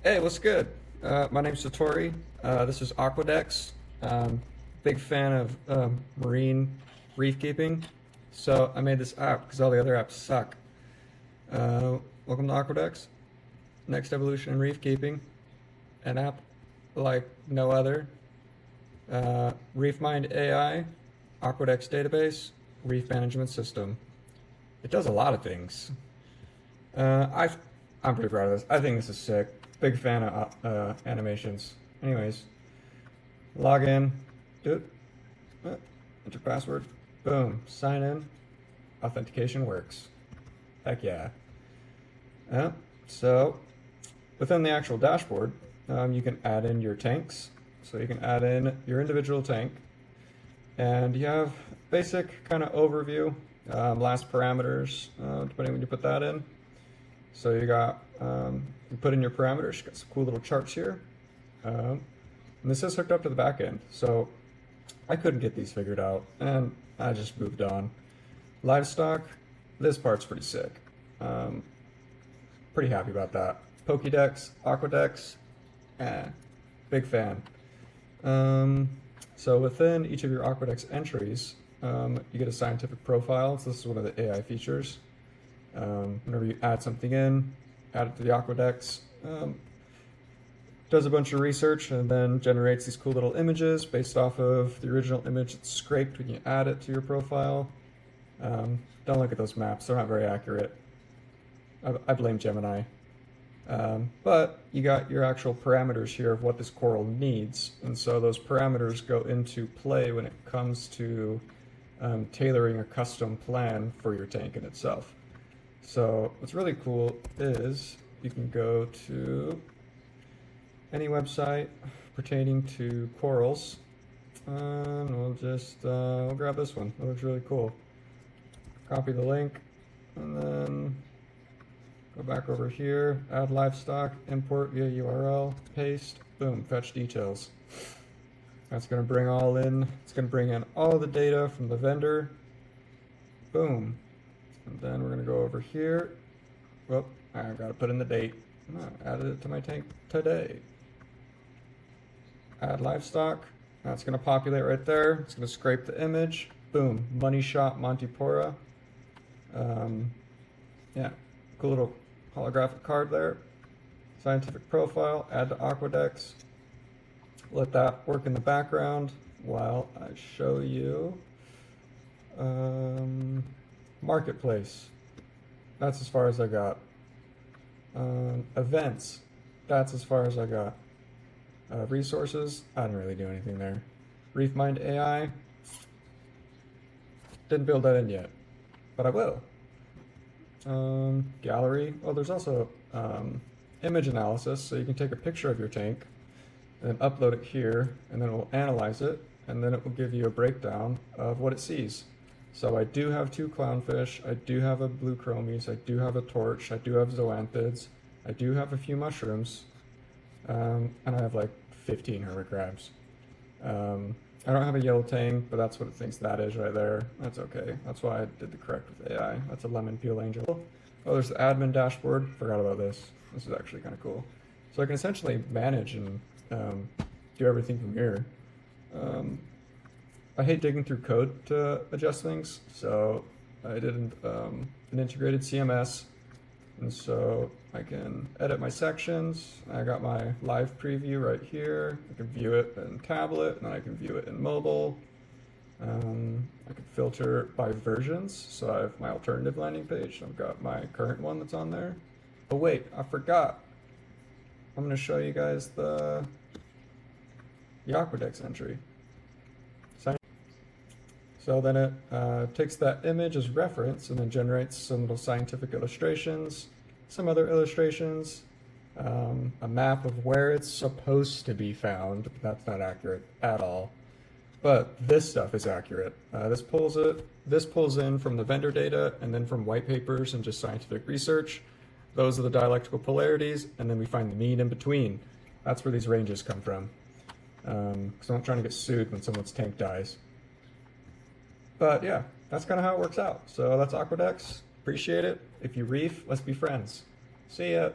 Hey, what's good? My name's Satori. This is Aquadex. Big fan of marine reef keeping. So I made this app because all the other apps suck. Welcome to Aquadex. Next evolution in reef keeping. An app like no other. ReefMind AI, Aquadex database, reef management system. It does a lot of things. I'm pretty proud of this. I think this is sick. Big fan of animations. Anyways, log in, do it, enter password, boom, sign in, authentication works. Heck yeah. So within the actual dashboard, you can add in your tanks. So you can add in your individual tank, and you have basic kind of overview, last parameters, depending when you put that in. So you got, you put in your parameters, you got some cool little charts here. And this is hooked up to the back end. So I couldn't get these figured out and I just moved on. Livestock, this part's pretty sick. Pretty happy about that. Pokédex, Aquadex, big fan. So within each of your Aquadex entries, you get a scientific profile. So this is one of the AI features. Whenever you add something in, add it to the Aquadex, does a bunch of research and then generates these cool little images based off of the original image that's scraped when you add it to your profile. Don't look at those maps, they're not very accurate. I blame Gemini. But you got your actual parameters here of what this coral needs, and so those parameters go into play when it comes to tailoring a custom plan for your tank in itself. So what's really cool is you can go to any website pertaining to corals, and we'll grab this one. It looks really cool. Copy the link, and then go back over here, add livestock, import via URL, paste, boom, fetch details. That's going to bring all in, it's going to bring in all the data from the vendor, boom. And then we're going to go over here. Well, I've got to put in the date. I added it to my tank today. Add livestock. That's going to populate right there. It's going to scrape the image. Boom. Money shot Montipora. Yeah, cool little holographic card there. Scientific profile. Add to Aquadex. Let that work in the background while I show you. Marketplace, that's as far as I got. Events, that's as far as I got. Resources, I didn't really do anything there. ReefMind AI, didn't build that in yet, but I will. Gallery, oh, there's also image analysis, so you can take a picture of your tank and then upload it here, and then it will analyze it, and then it will give you a breakdown of what it sees. So I do have 2 clownfish, I do have a blue chromies, I do have a torch, I do have zoanthids, I do have a few mushrooms, and I have like 15 hermit crabs. I don't have a yellow tang, but that's what it thinks that is right there. That's okay. That's why I did the correct with AI. That's a lemon peel angel. Oh, there's the admin dashboard. Forgot about this. This is actually kind of cool. So I can essentially manage and do everything from here. I hate digging through code to adjust things, so I did an integrated CMS, and so I can edit my sections. I got my live preview right here. I can view it in tablet, and then I can view it in mobile. I can filter by versions, so I have my alternative landing page. I've got my current one that's on there. Oh wait, I forgot. I'm going to show you guys the Aquadex entry. So then it takes that image as reference and then generates some little scientific illustrations, some other illustrations, a map of where it's supposed to be found, but that's not accurate at all. But this stuff is accurate. This pulls in from the vendor data and then from white papers and just scientific research. Those are the dialectical polarities, and then we find the mean in between. That's where these ranges come from. Because I'm not trying to get sued when someone's tank dies. But yeah, that's kind of how it works out. So that's Aquadex. Appreciate it. If you reef, let's be friends. See ya.